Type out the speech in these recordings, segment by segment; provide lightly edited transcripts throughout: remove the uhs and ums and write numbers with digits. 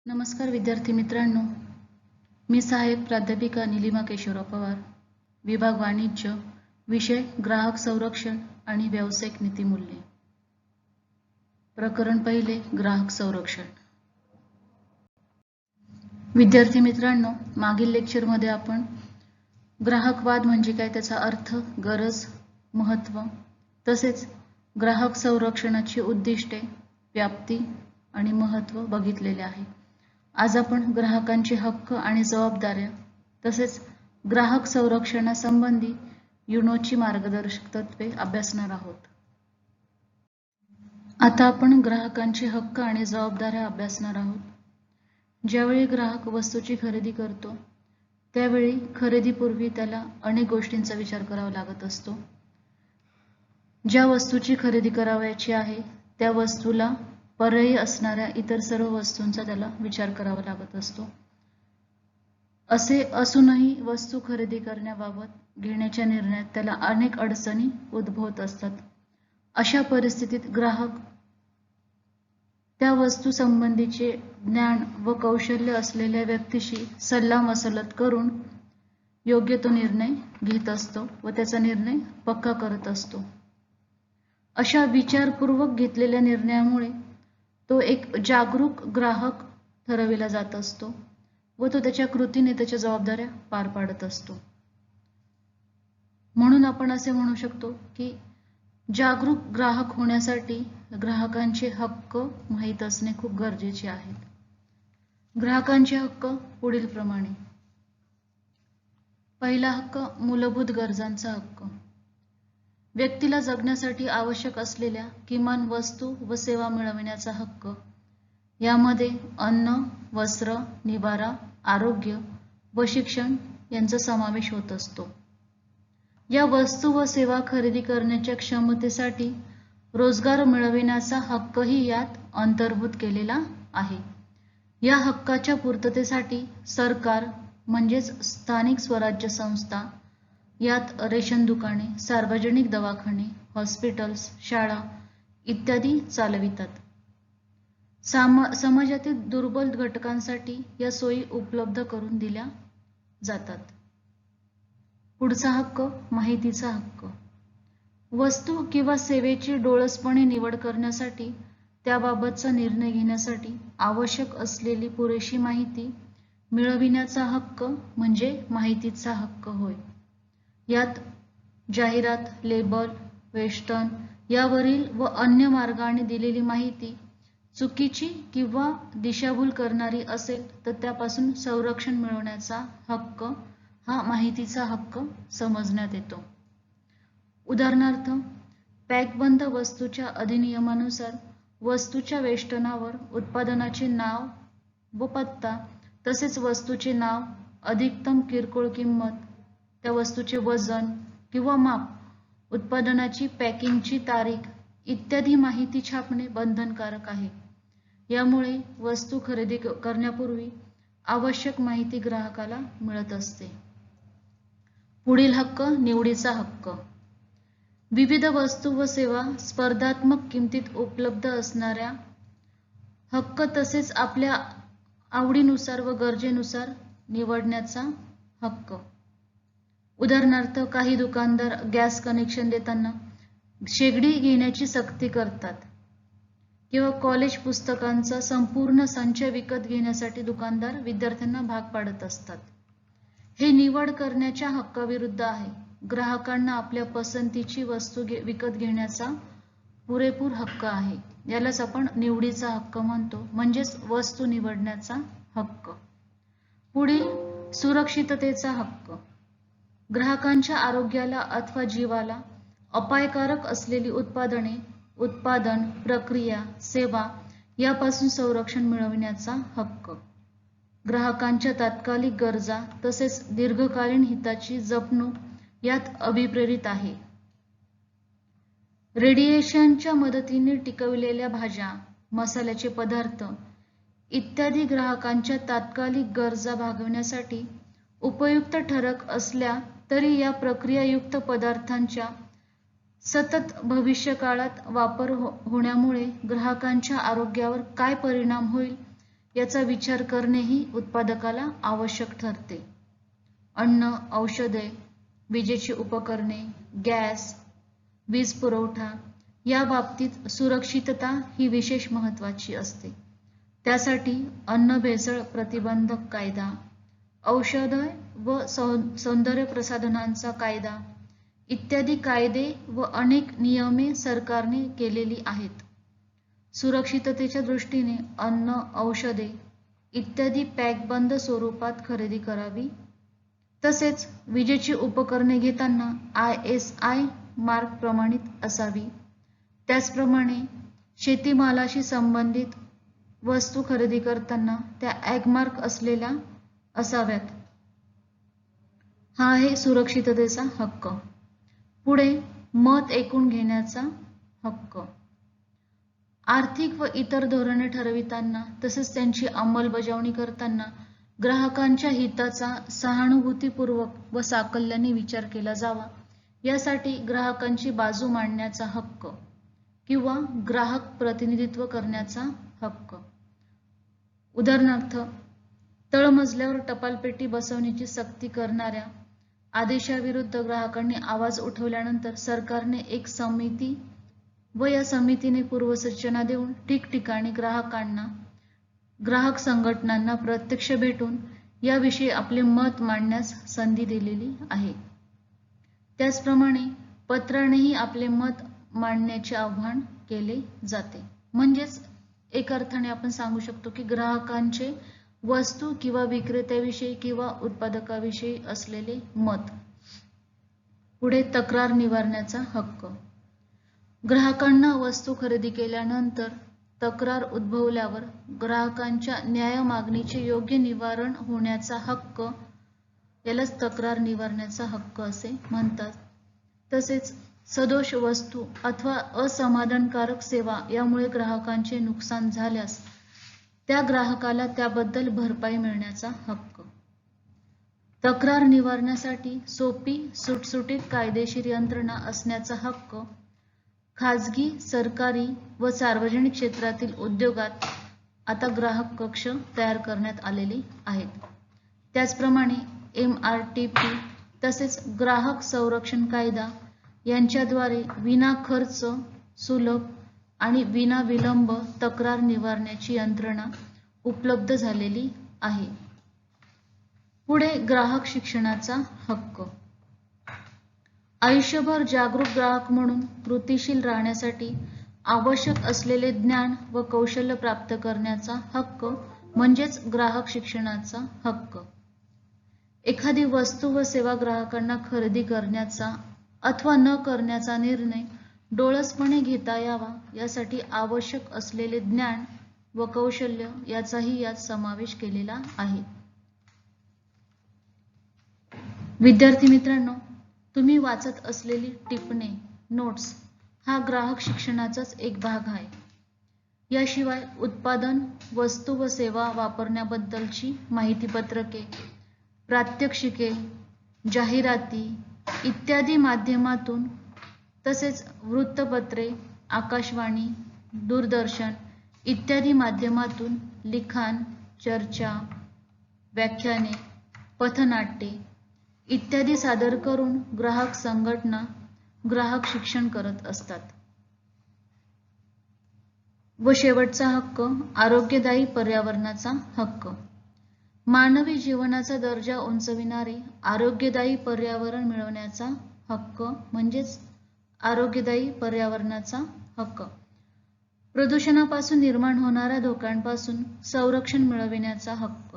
नमस्कार विद्यार्थी मित्रांनो, मी सहाय्यक प्राध्यापिका निलिमा केशवराव पवार, विभाग वाणिज्य, विषय ग्राहक संरक्षण आणि व्यावसायिक नीतिमूल्ये. प्रकरण पहिले, ग्राहक संरक्षण. विद्यार्थी मित्रांनो, मागील लेक्चरमध्ये आपण ग्राहकवाद म्हणजे काय, त्याचा अर्थ, गरज, महत्त्व, तसेच ग्राहक संरक्षणाची उद्दिष्टे, व्याप्ती आणि महत्त्व बघितलेले आहे. आज आपण ग्राहकांचे हक्क आणि जबाबदाऱ्या तसेच ग्राहक संरक्षणासंबंधी युनोची मार्गदर्शक तत्त्वे अभ्यासणार आहोत. आता आपण ग्राहकांचे हक्क आणि जबाबदाऱ्या अभ्यासणार आहोत. ज्यावेळी ग्राहक वस्तूची खरेदी करतो त्यावेळी खरेदीपूर्वी त्याला अनेक गोष्टींचा विचार करावा लागत असतो. ज्या वस्तूची खरेदी करावयाची आहे त्या वस्तूला पर्यायी असणाऱ्या इतर सर्व वस्तूंचा त्याला विचार करावा लागत असतो. असे असूनही वस्तू खरेदी करण्याबाबत घेण्याच्या निर्णयात त्याला अनेक अडचणी उद्भवत असतात. अशा परिस्थितीत ग्राहक त्या वस्तू संबंधीचे ज्ञान व कौशल्य असलेल्या व्यक्तीशी सल्लामसलत करून योग्य तो निर्णय घेत असतो व त्याचा निर्णय पक्का करत असतो. अशा विचारपूर्वक घेतलेल्या निर्णयामुळे तो एक जागरूक ग्राहक ठरविला जात असतो व तो त्याच्या कृतीने त्याच्या जबाबदाऱ्या पार पाडत असतो. म्हणून आपण असे म्हणू शकतो की जागरूक ग्राहक होण्यासाठी ग्राहकांचे हक्क माहीत असणे खूप गरजेचे आहेत. ग्राहकांचे हक्क पुढील प्रमाणे. पहिला हक्क, मूलभूत गरजांचा हक्क. व्यक्तीला जगण्यासाठी आवश्यक असलेल्या किमान वस्तू व सेवा मिळविण्याचा हक्क. यामध्ये अन्न, वस्त्र, निवारा, आरोग्य व शिक्षण यांचा समावेश होत असतो. या वस्तू व सेवा खरेदी करण्याच्या क्षमतेसाठी रोजगार मिळविण्याचा हक्कही यात अंतर्भूत केलेला आहे. या हक्काच्या पूर्ततेसाठी सरकार म्हणजेच स्थानिक स्वराज्य संस्था, यात रेशन दुकाने, सार्वजनिक दवाखाने, हॉस्पिटल्स, शाळा इत्यादी चालवितात. समाजातील दुर्बल घटकांसाठी या सोयी उपलब्ध करून दिल्या जातात. पुढचा हक्क, माहितीचा हक्क. वस्तू किंवा सेवेची डोळसपणे निवड करण्यासाठी, त्याबाबतचा निर्णय घेण्यासाठी आवश्यक असलेली पुरेशी माहिती मिळविण्याचा हक्क म्हणजे माहितीचा हक्क होय. यात जाहिरात, लेबल, वेष्टन यावरील व अन्य मार्गाने दिलेली माहिती चुकीची किंवा दिशाभूल करणारी असेल तर त्यापासून संरक्षण मिळवण्याचा हक्क हा माहितीचा हक्क समजण्यात येतो. उदाहरणार्थ, पॅकबंद वस्तूच्या अधिनियमानुसार वस्तूच्या वेष्टनावर उत्पादनाचे नाव व पत्ता तसेच वस्तूचे नाव, अधिकतम किरकोळ किंमत, त्या वस्तूचे वजन किंवा माप, उत्पादनाची पॅकिंगची तारीख इत्यादी माहिती छापणे बंधनकारक आहे. यामुळे वस्तू खरेदी करण्यापूर्वी आवश्यक माहिती ग्राहकाला मिळत असते. पुढील हक्क, निवडीचा हक्क. विविध वस्तू व सेवा स्पर्धात्मक किमतीत उपलब्ध असणाऱ्या हक्क तसेच आपल्या आवडीनुसार व गरजेनुसार निवडण्याचा हक्क. उदाहरणार्थ, काही दुकानदार गॅस कनेक्शन देताना शेगडी घेण्याची सक्ती करतात किंवा कॉलेज पुस्तकांचा संपूर्ण संच विकत घेण्यासाठी दुकानदार विद्यार्थ्यांना भाग पाडत असतात. हे निवड करण्याच्या हक्काविरुद्ध आहे. ग्राहकांना आपल्या पसंतीची वस्तू विकत घेण्याचा पुरेपूर हक्क आहे. यालाच आपण निवडीचा हक्क म्हणतो, म्हणजेच वस्तू निवडण्याचा हक्क. पुढील, सुरक्षिततेचा हक्क. ग्राहकांच्या आरोग्याला अथवा जीवाला अपायकारक असलेली उत्पादने, उत्पादन, प्रक्रिया, सेवा यापासून संरक्षण मिळविण्याचा हक्क. ग्राहकांच्या तात्कालिक गरजा तसेच दीर्घकालीन हिताची जपणूक यात अभिप्रेरित आहे. रेडिएशनच्या मदतीने टिकविलेल्या भाज्या, मसाल्याचे पदार्थ इत्यादी ग्राहकांच्या तात्कालिक गरजा भागविण्यासाठी उपयुक्त ठरत असल्या तरी या प्रक्रियायुक्त पदार्थांच्या सतत भविष्यकाळात वापर होण्यामुळे ग्राहकांच्या आरोग्यावर काय परिणाम होईल याचा विचार करणेही उत्पादकाला आवश्यक ठरते. अन्न, औषधे, विजेची उपकरणे, गॅस, वीज पुरवठा या बाबतीत सुरक्षितता ही विशेष महत्त्वाची असते. त्यासाठी अन्न भेसळ प्रतिबंधक कायदा, औषध व सौंदर्य प्रसाधनांचा कायदा इत्यादी कायदे व अनेक नियमे सरकारने केलेली आहेत. सुरक्षिततेच्या दृष्टीने अन्न, औषधे इत्यादी पॅकबंद स्वरूपात खरेदी करावी. तसेच विजेची उपकरणे घेताना ISI मार्क प्रमाणित असावी. त्याचप्रमाणे शेतीमालाशी संबंधित वस्तू खरेदी करताना त्या ॲगमार्क असलेल्या असाव्यात. हा आहे सुरक्षिततेचा हक्क. पुढे मत ऐकून घेण्याचा हक्क. आर्थिक व इतर धोरणे ठरविताना तसेच त्यांची अंमलबजावणी करताना ग्राहकांच्या हिताचा सहानुभूतीपूर्वक व साकल्याने विचार केला जावा. यासाठी ग्राहकांची बाजू मांडण्याचा हक्क किंवा ग्राहक प्रतिनिधित्व करण्याचा हक्क. उदाहरणार्थ, तळमजल्यावर टपालपेटी बसवण्याची सक्ती करणाऱ्या आदेशाविरुद्ध ग्राहकांनी आवाज उठवल्यानंतर सरकारने एक समिती व या समितीने पूर्वसूचना देऊन ठिकठिकाणी ग्राहक संघटनांना प्रत्यक्ष भेटून याविषयी आपले मत मांडण्यास संधी दिलेली आहे. त्याचप्रमाणे पत्रानेही आपले मत मांडण्याचे आवाहन केले जाते. म्हणजेच एक अर्थाने आपण सांगू शकतो की ग्राहकांचे वस्तू किंवा विक्रेत्याविषयी किंवा उत्पादकाविषयी असलेले मत. पुढे तक्रार निवारण्याचा हक्क. ग्राहकांना वस्तू खरेदी केल्यानंतर तक्रार उद्भवल्यावर ग्राहकांच्या न्याय मागणीचे योग्य निवारण होण्याचा हक्क यालाच तक्रार निवारण्याचा हक्क असे म्हणतात. तसेच सदोष वस्तू अथवा असमाधानकारक सेवा यामुळे ग्राहकांचे नुकसान झाल्यास त्या ग्राहकाला त्याबद्दल भरपाई मिळण्याचा हक्क. तक्रार निवारण्यासाठी सोपी सुटसुटीत कायदेशीर यंत्रणा असण्याचा हक्क खाजगी, सरकारी व सार्वजनिक क्षेत्रातील उद्योगात आता ग्राहक कक्ष तयार करण्यात आलेले आहेत. त्याचप्रमाणे MRTP तसेच ग्राहक संरक्षण कायदा यांच्याद्वारे विना खर्च, सुलभ आणि विना विलंब तक्रार निवारण्याची यंत्रणा उपलब्ध झालेली आहे. पुढे ग्राहक शिक्षणाचा हक्क. आयुष्यभर जागरूक ग्राहक म्हणून कृतीशील राहण्यासाठी आवश्यक असलेले ज्ञान व कौशल्य प्राप्त करण्याचा हक्क म्हणजेच ग्राहक शिक्षणाचा हक्क. एखादी वस्तू व सेवा ग्राहकांना खरेदी करण्याचा अथवा न करण्याचा निर्णय डोळसपणे घेता यावा यासाठी आवश्यक असलेले ज्ञान व कौशल्य याचाही यात समावेश केलेला आहे. विद्यार्थी मित्रांनो, तुम्ही वाचत असलेली टिपणे, नोट्स हा ग्राहक शिक्षणाचाच एक भाग आहे. याशिवाय उत्पादन, वस्तू व सेवा वापरण्याबद्दलची माहितीपत्रके, प्रात्यक्षिके, जाहिराती इत्यादी माध्यमातून तसेच वृत्तपत्रे, आकाशवाणी, दूरदर्शन इत्यादी माध्यमातून लिखाण, चर्चा, व्याख्याने, पथनाट्ये इत्यादी सादर करून ग्राहक संघटना ग्राहक शिक्षण करत असतात. व शेवटचा हक्क आरोग्यदायी पर्यावरणाचा हक्क. मानवी जीवनाचा दर्जा उंचविणारे आरोग्यदायी पर्यावरण मिळवण्याचा हक्क म्हणजेच आरोग्यदायी पर्यावरणाचा हक्क. प्रदूषणापासून निर्माण होणाऱ्या धोक्यांपासून संरक्षण मिळविण्याचा हक्क.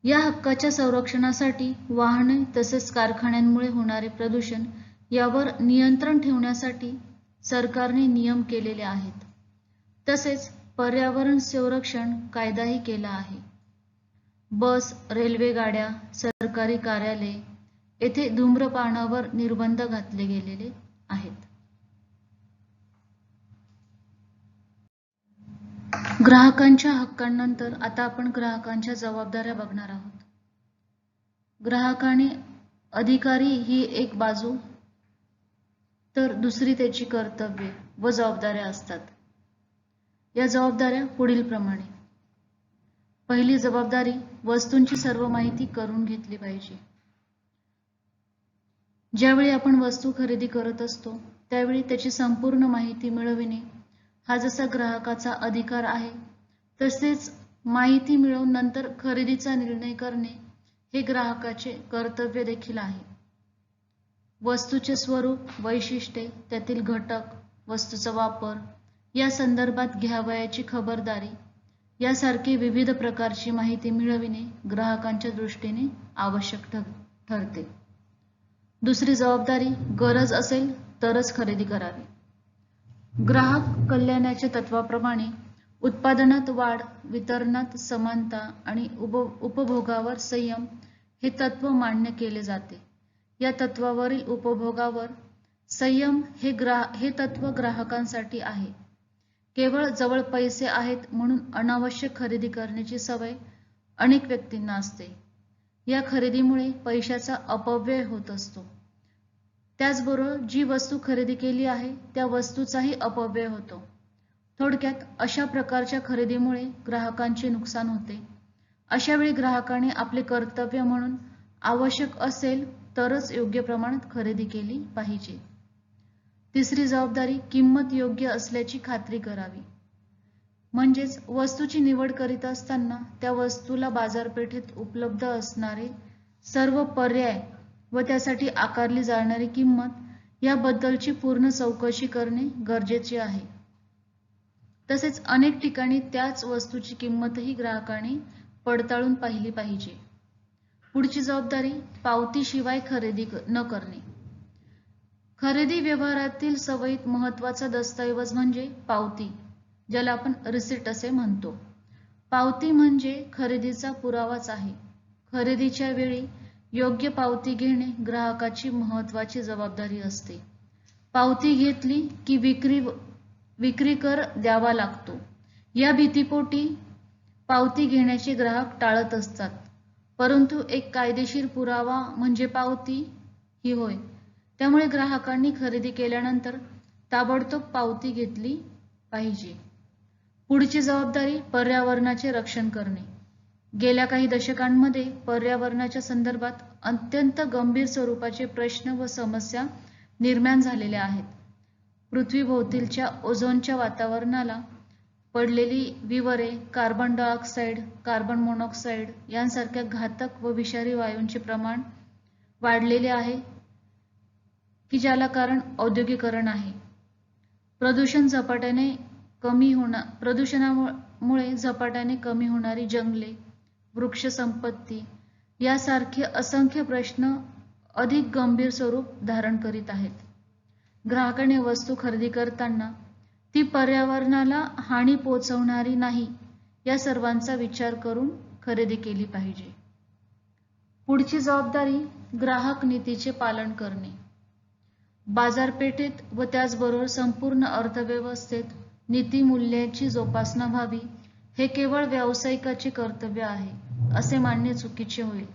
या हक्काच्या संरक्षणासाठी वाहने तसेच कारखान्यांमुळे होणारे प्रदूषण यावर नियंत्रण ठेवण्यासाठी सरकारने नियम केलेले आहेत. तसेच पर्यावरण संरक्षण कायदाही केला आहे. बस, रेल्वे गाड्या, सरकारी कार्यालये येथे धूम्रपानावर निर्बंध घातले गेलेले आहेत. ग्राहकांच्या हक्कांनंतर आता आपण ग्राहकांच्या जबाबदाऱ्या बघणार आहोत. ग्राहकाने अधिकारी ही एक बाजू तर दुसरी त्याची कर्तव्ये व जबाबदाऱ्या असतात. या जबाबदाऱ्या पुढील प्रमाणे. पहिली जबाबदारी, वस्तूंची सर्व माहिती करून घेतली पाहिजे. ज्यावेळी आपण वस्तू खरेदी करत असतो त्यावेळी त्याची संपूर्ण माहिती मिळविणे हा जसा ग्राहकाचा अधिकार आहे, तसेच माहिती मिळवून नंतर खरेदीचा निर्णय करणे हे ग्राहकाचे कर्तव्य देखील आहे. वस्तूचे स्वरूप, वैशिष्ट्ये, त्यातील घटक, वस्तूचा वापर या संदर्भात घ्यावयाची खबरदारी यासारखी विविध प्रकारची माहिती मिळविणे ग्राहकांच्या दृष्टीने आवश्यक ठरते. दुसरी जबाबदारी, गरज असेल तरच खरेदी करावी. ग्राहक कल्याणाच्या तत्वाप्रमाणे उत्पादनात वाढ, वितरणात समानता आणि उपभोगावर संयम हे तत्व मान्य केले जाते. या तत्वावरील उपभोगावर संयम हे तत्व ग्राहकांसाठी आहे. केवळ जवळ पैसे आहेत म्हणून अनावश्यक खरेदी करण्याची सवय अनेक व्यक्तींना असते. या खरेदीमुळे पैशाचा अपव्यय होत असतो. त्याचबरोबर जी वस्तू खरेदी केली आहे त्या वस्तूचाही अपव्यय होतो. थोडक्यात अशा प्रकारच्या खरेदीमुळे ग्राहकांचे नुकसान होते. अशा वेळी ग्राहकाने आपले कर्तव्य म्हणून आवश्यक असेल तरच योग्य प्रमाणात खरेदी केली पाहिजे. तिसरी जबाबदारी, किंमत योग्य असल्याची खात्री करावी. म्हणजेच वस्तूची निवड करीत असताना त्या वस्तूला बाजारपेठेत उपलब्ध असणारे सर्व पर्याय व त्यासाठी आकारली जाणारी किंमत याबद्दलची पूर्ण चौकशी करणे गरजेचे आहे. तसेच अनेक ठिकाणी त्याच वस्तूची किंमतही ग्राहकाने पडताळून पाहिली पाहिजे. पुढची जबाबदारी, पावतीशिवाय खरेदी न करणे. खरेदी व्यवहारातील सवयीत महत्त्वाचा दस्तऐवज म्हणजे पावती, ज्याला आपण रिसिट असे म्हणतो. पावती म्हणजे खरेदीचा पुरावाच आहे. खरेदीच्या वेळी योग्य पावती घेणे ग्राहकाची महत्त्वाची जबाबदारी असते. पावती घेतली की विक्री कर द्यावा लागतो या भीतीपोटी पावती घेण्याचे ग्राहक टाळत असतात. परंतु एक कायदेशीर पुरावा म्हणजे पावती ही होय. त्यामुळे ग्राहकांनी खरेदी केल्यानंतर ताबडतोब पावती घेतली पाहिजे. पुढची जबाबदारी, पर्यावरणाचे रक्षण करणे. गेल्या काही दशकांमध्ये पर्यावरणाच्या संदर्भात अत्यंत गंभीर स्वरूपाचे प्रश्न व समस्या निर्माण झालेल्या आहेत. पृथ्वीभोवतीलच्या ओझोनच्या वातावरणाला पडलेली विवरे, कार्बन डायऑक्साईड, कार्बन मोनॉक्साईड यांसारख्या घातक व विषारी वायूंचे प्रमाण वाढलेले आहे की ज्याला कारण औद्योगिकरण आहे. प्रदूषणामुळे झपाट्याने कमी होणारी जंगले, वृक्षसंपत्ती यासारखे असंख्य प्रश्न अधिक गंभीर स्वरूप धारण करीत आहेत. ग्राहकाने वस्तू खरेदी करताना ती पर्यावरणाला हानी पोहोचवणारी नाही या सर्वांचा विचार करून खरेदी केली पाहिजे. पुढची जबाबदारी, ग्राहक नीतीचे पालन करणे. बाजारपेठेत व त्याचबरोबर संपूर्ण अर्थव्यवस्थेत नीतिमूल्यांची जोपासना व्हावी हे केवळ व्यावसायिकाचे कर्तव्य आहे असे मानणे चुकीचे होईल.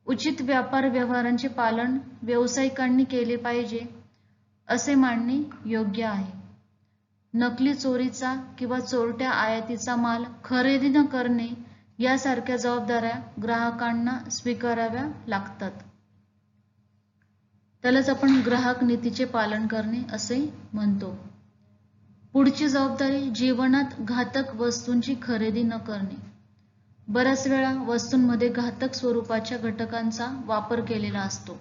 उचित व्यापार व्यवहारांचे पालन व्यावसायिकांनी केले पाहिजे असे मानणे योग्य आहे. नकली, चोरीचा किंवा चोरट्या आयातीचा माल खरेदी न करणे यासारख्या जबाबदाऱ्या ग्राहकांना स्वीकाराव्या लागतात. त्यालाच आपण ग्राहक नीतीचे पालन करणे असे म्हणतो. पुढची जबाबदारी, जीवनात घातक वस्तूंची खरेदी न करणे. बऱ्याच वेळा वस्तूंमध्ये घातक स्वरूपाच्या घटकांचा वापर केलेला असतो.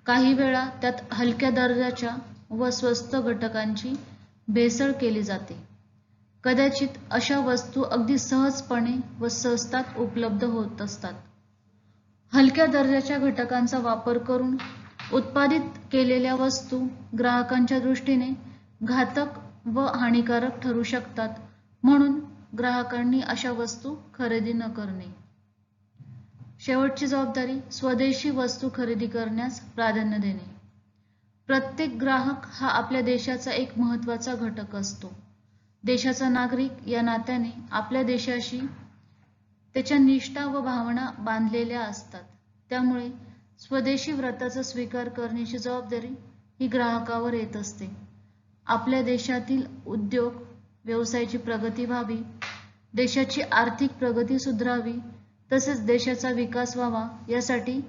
काही वेळा त्यात हलक्या दर्जाच्या व स्वस्त घटकांची भेसळ केली जाते. कदाचित अशा वस्तू अगदी सहजपणे व स्वस्तात उपलब्ध होत असतात. हलक्या दर्जाच्या घटकांचा वापर करून उत्पादित केलेल्या वस्तू ग्राहकांच्या दृष्टीने घातक व हानिकारक ठरू शकतात. म्हणून ग्राहकांनी अशा वस्तू खरेदी न करणे. शेवटची जबाबदारी, स्वदेशी वस्तू खरेदी करण्यास प्राधान्य देणे. प्रत्येक ग्राहक हा आपल्या देशाचा एक महत्त्वाचा घटक असतो. देशाचा नागरिक या नात्याने आपल्या देशाशी त्याच्या निष्ठा व भावना बांधलेल्या असतात. त्यामुळे स्वदेशी व्रताचा स्वीकार करण्याची जबाबदारी ही ग्राहकावर येत असते. आपल्या देशातील उद्योग व्यवसायाची प्रगती व्हावी देशाची आर्थिक प्रगती सुधारावी तसेच देशाचा विकास व्हावा यासाठी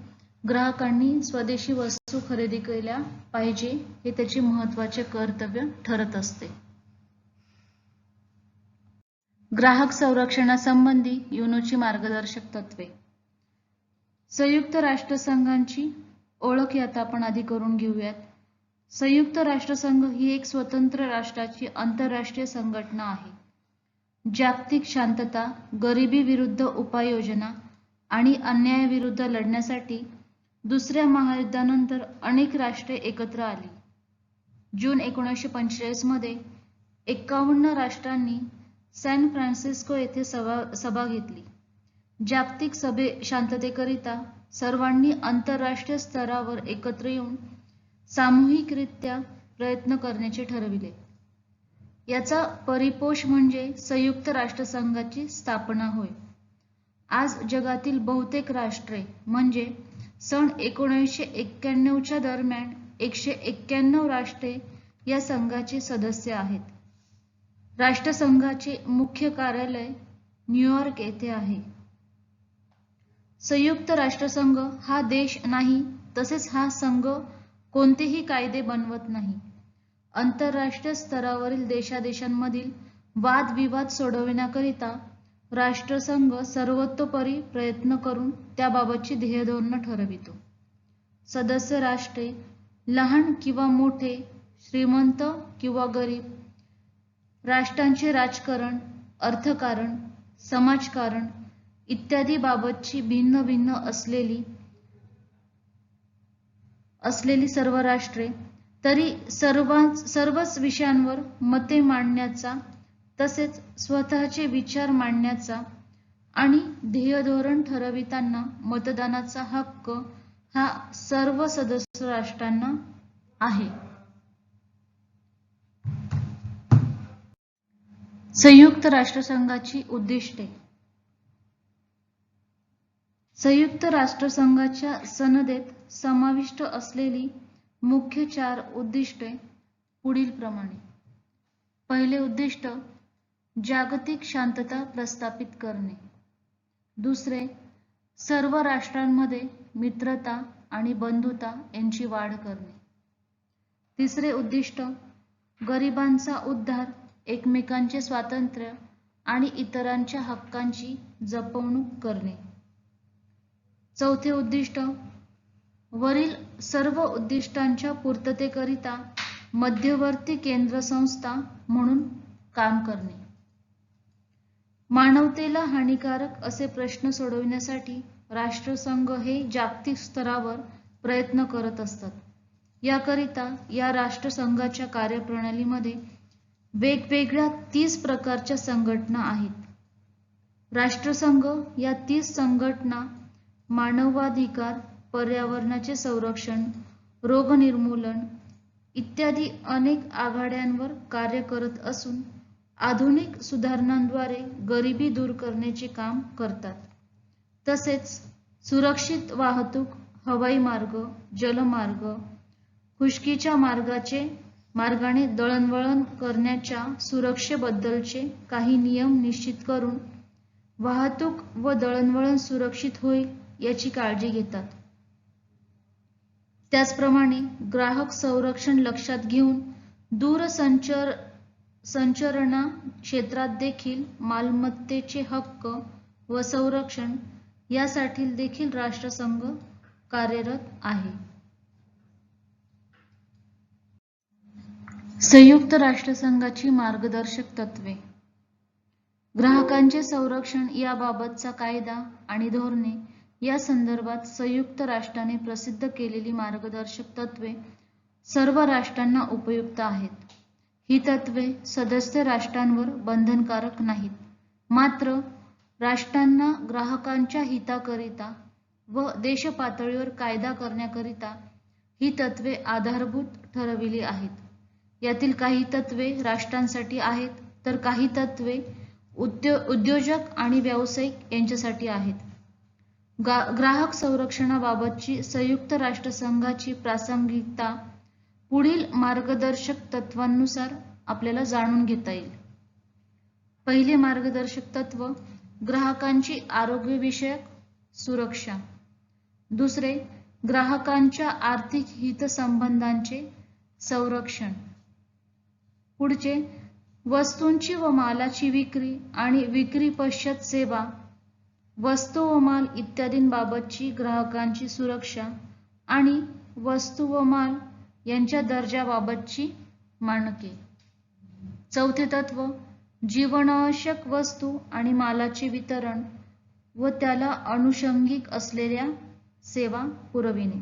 ग्राहकांनी स्वदेशी वस्तू खरेदी केल्या पाहिजे हे त्याचे महत्त्वाचे कर्तव्य ठरत असते. ग्राहक संरक्षणासंबंधी युनोची मार्गदर्शक तत्वे. संयुक्त राष्ट्रसंघाची ओळख आता आपण आधी करून घेऊयात. संयुक्त राष्ट्रसंघ ही एक स्वतंत्र राष्ट्राची आंतरराष्ट्रीय संघटना आहे. जागतिक शांतता, गरिबी विरुद्ध उपाययोजना आणि अन्यायाविरुद्ध लढण्यासाठी दुसऱ्या महायुद्धानंतर अनेक राष्ट्रे एकत्र आली. जून 1945 मध्ये 51 राष्ट्रांनी सॅन फ्रान्सिस्को येथे सभा घेतली. जागतिक शांततेकरिता सर्वांनी आंतरराष्ट्रीय स्तरावर एकत्र येऊन सामूहिकरित्या प्रयत्न करण्याचे ठरविले. याचा परिपोष म्हणजे संयुक्त राष्ट्रसंघाची स्थापना होय. आज जगातील बहुतेक राष्ट्रे म्हणजे सन 1991च्या दरम्यान 191 राष्ट्रे या संघाचे सदस्य आहेत. राष्ट्रसंघाचे मुख्य कार्यालय न्यूयॉर्क येथे आहे. संयुक्त राष्ट्रसंघ हा देश नाही, तसेच हा संघ कोणतेही कायदे बनवत नाही. आंतरराष्ट्रीय स्तरावरील देशादेशांमधील वादविवाद सोडविण्याकरिता राष्ट्रसंघ सर्वतोपरी प्रयत्न करून त्याबाबतची ध्येयधोरणे ठरवितो. सदस्य राष्ट्रे लहान किंवा मोठे, श्रीमंत किंवा गरीब, राष्ट्रांचे राजकारण, अर्थकारण, समाजकारण इत्यादी बाबतची भिन्न भिन्न असलेली सर्व राष्ट्रे तरी सर्वच विषयांवर मते मांडण्याचा तसेच स्वतःचे विचार मांडण्याचा आणि ध्येयधोरण ठरविताना मतदानाचा हक्क हा सर्व सदस्य राष्ट्रांना आहे. संयुक्त राष्ट्रसंघाची उद्दिष्टे. संयुक्त राष्ट्रसंघाच्या सनदेत समाविष्ट असलेली मुख्य 4 उद्दिष्टे पुढील प्रमाणे. पहिले उद्दिष्ट जागतिक शांतता प्रस्थापित करणे. दुसरे सर्व राष्ट्रांमध्ये मित्रता आणि बंधुता यांची वाढ करणे. तिसरे उद्दिष्ट गरिबांचा उद्धार, एकमेकांचे स्वातंत्र्य आणि इतरांच्या हक्कांची जपवणूक करणे. चौथे उद्दिष्ट वरील सर्व उद्दिष्टांच्या पूर्ततेकरिता मध्यवर्ती केंद्र संस्था म्हणून काम करणे. मानवतेला हानिकारक असे प्रश्न सोडविण्यासाठी राष्ट्रसंघ हे जागतिक स्तरावर प्रयत्न करत असतात. याकरिता या राष्ट्रसंघाच्या कार्यप्रणालीमध्ये वेगवेगळ्या 30 प्रकारच्या संघटना आहेत. राष्ट्रसंघ या 30 संघटना मानवाधिकार, पर्यावरणाचे संरक्षण, रोग निर्मूलन इत्यादी अनेक आघाड्यांवर कार्य करत असून आधुनिक सुधारणांद्वारे गरिबी दूर करण्याचे काम करतात. तसेच सुरक्षित वाहतूक, हवाई मार्ग, जलमार्ग, खुष्कीच्या मार्गाने दळणवळण करण्याच्या सुरक्षेबद्दलचे काही नियम निश्चित करून वाहतूक व दळणवळण सुरक्षित होईल याची काळजी घेतात. त्याचप्रमाणे ग्राहक संरक्षण लक्षात घेऊन दूरसंचारणा क्षेत्रात देखील मालमत्तेचे हक्क व संरक्षण यासाठी देखील राष्ट्रसंघ कार्यरत आहे. संयुक्त राष्ट्रसंघाची मार्गदर्शक तत्वे. ग्राहकांचे संरक्षण याबाबतचा कायदा आणि धोरणे या संदर्भात संयुक्त राष्ट्राने प्रसिद्ध केलेली मार्गदर्शक तत्वे सर्व राष्ट्रांना उपयुक्त आहेत. ही तत्वे सदस्य राष्ट्रांवर बंधनकारक नाहीत, मात्र राष्ट्रांना ग्राहकांच्या हिताकरिता व देशपातळीवर कायदा करण्याकरिता ही तत्वे आधारभूत ठरविली आहेत. यातील काही तत्वे राष्ट्रांसाठी आहेत तर काही तत्वे उद्योजक आणि व्यावसायिक यांच्यासाठी आहेत. ग्राहक संरक्षणाबाबतची संयुक्त राष्ट्रसंघाची प्रासंगिकता पुढील मार्गदर्शक तत्वांनुसार आपल्याला जाणून घेता येईल. पहिले मार्गदर्शक तत्व ग्राहकांची आरोग्यविषयक सुरक्षा. दुसरे ग्राहकांच्या आर्थिक हितसंबंधांचे संरक्षण. पुढचे वस्तूंची व मालाची विक्री आणि विक्री पश्चात सेवा, वस्तू व माल इत्यादींबाबतची ग्राहकांची सुरक्षा आणि वस्तू व माल यांच्या दर्जाबाबतची मानके. चौथे तत्व जीवनावश्यक वस्तू आणि मालाचे वितरण व त्याला अनुषंगिक असलेल्या सेवा पुरविणे.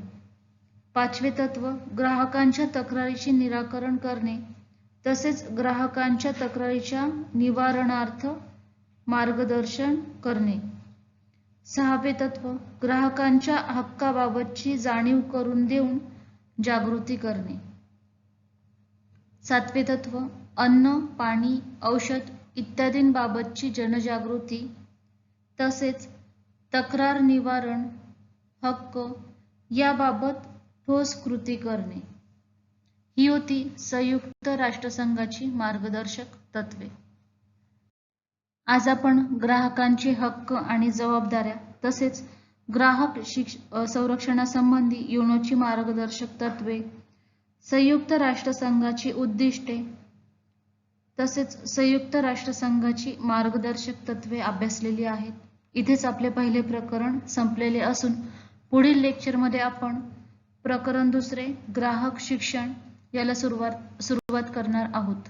पाचवे तत्व ग्राहकांच्या तक्रारीचे निराकरण करणे तसेच ग्राहकांच्या तक्रारीच्या निवारणार्थ मार्गदर्शन करणे. सहावे तत्व ग्राहकांच्या हक्काबाबतची जाणीव करून देऊन जागृती करणे. सातवे तत्व अन्न, पाणी, औषध इत्यादींबाबतची जनजागृती तसेच तक्रार निवारण, हक्क याबाबत ठोस कृती करणे. ही होती संयुक्त राष्ट्रसंघाची मार्गदर्शक तत्वे. आज आपण ग्राहकांचे हक्क आणि जबाबदाऱ्या तसेच ग्राहक संरक्षणासंबंधी युनोची मार्गदर्शक तत्वे, संयुक्त राष्ट्रसंघाची उद्दिष्टे तसेच संयुक्त राष्ट्रसंघाची मार्गदर्शक तत्वे अभ्यासलेली आहेत. इथेच आपले पहिले प्रकरण संपलेले असून पुढील लेक्चरमध्ये आपण प्रकरण दुसरे ग्राहक शिक्षण याला सुरुवात करणार आहोत.